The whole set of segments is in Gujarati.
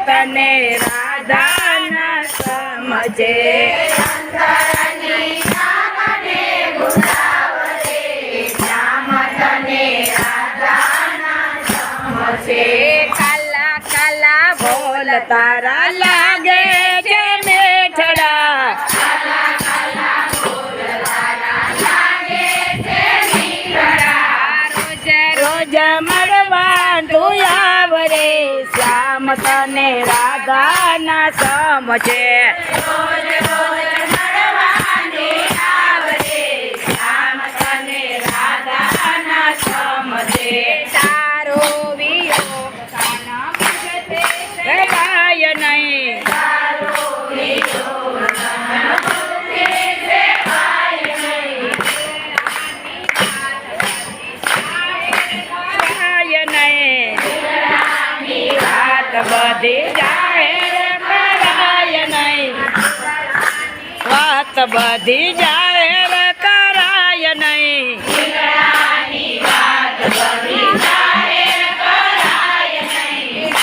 તને રાધા ના સમજે અંતરની આગને બુલાવરે શ્યામ તને રાધા ના સમજે કાલા કાલા બોલ તારા લાગે છે મેઠડા કાલા કાલા બોલ તારા લાગે છે મેઠડા રોજ રોજ મળવા તું આવરે શ્યામ તને રાધા ના સમજે રોજ રોજ મળવાને આવરે શ્યામ તને રાધા ના સમજે તારો વિયોગ કાના ભજતે સેવાય નહીં તારો વિયોગ કાના ભજતે સેવાય નહીં બધી જાહેર કરાય નહીં વાત બધી જાહેર કરાય નહીં વાત બધી જાહેર કરાય નહીં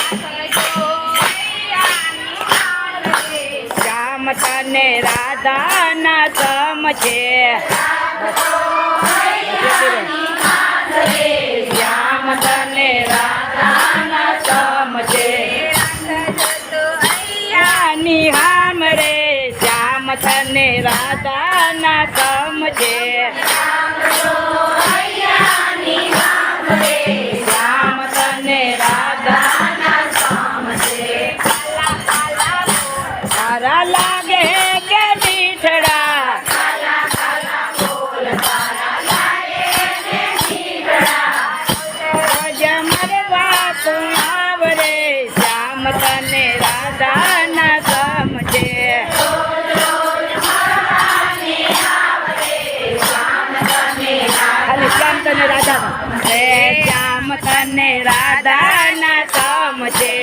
શ્યામ તને રાધા ના સમજે શ્યામ તને રાધા ના સમજે નિહામ રે શ્યામ તને રાધા ના સમજે શ્યામ તને રાધા ના સમજે તારા લાગે કે મીઠડા જમરવા તું આવરે શ્યામ તને રાધા ના સમજે શ્યામ તને રાધા શ્યામ તને રાધા ના સમજે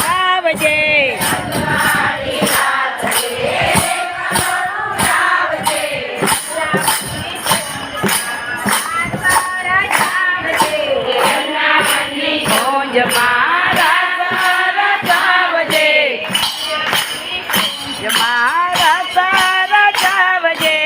આવજે મારા સારા જાવજે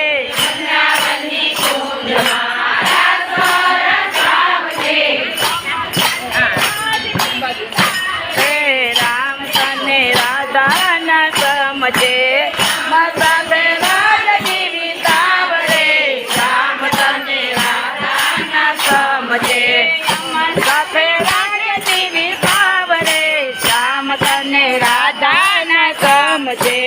હે રામ તને રાધા ના સમજે માતા રાજ જીવિતાવરે રામ તને રાધા ના સમજે સાથે રાજ જીવિતાવરે શ્યામ તને રાધા ના સમજે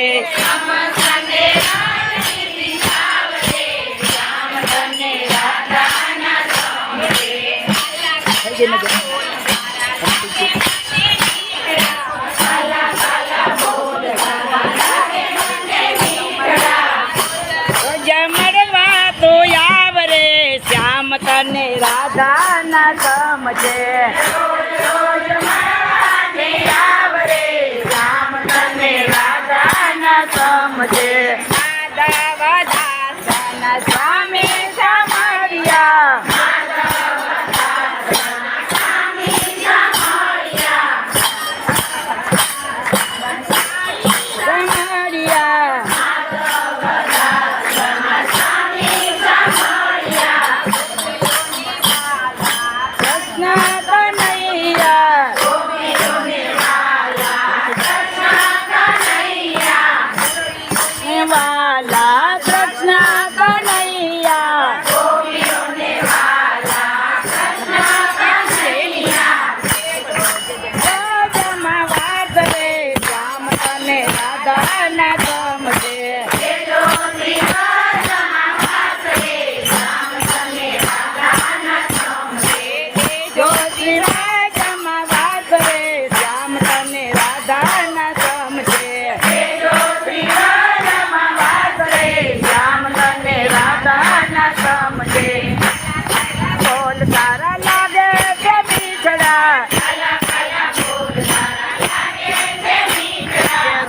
જમડવા તો આવરે શ્યામ તને રાધા ના સમજે શ્યામ તને રાધા ના સમજે દાદાવાદાસના સ્વામી સામરિયા વાલા કૃષ્ણ કનૈયા જમા વાત રે શ્યામ તને રાધા ના સમજે જો શ્રી જમા વાત રે શ્યામ તને રાધા ના સમજે બોલ તારા લાગે છે મીઠડા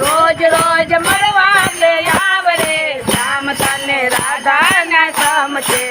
રોજ રોજ મળવા લે આવરે શ્યામ તને રાધા ના સમજે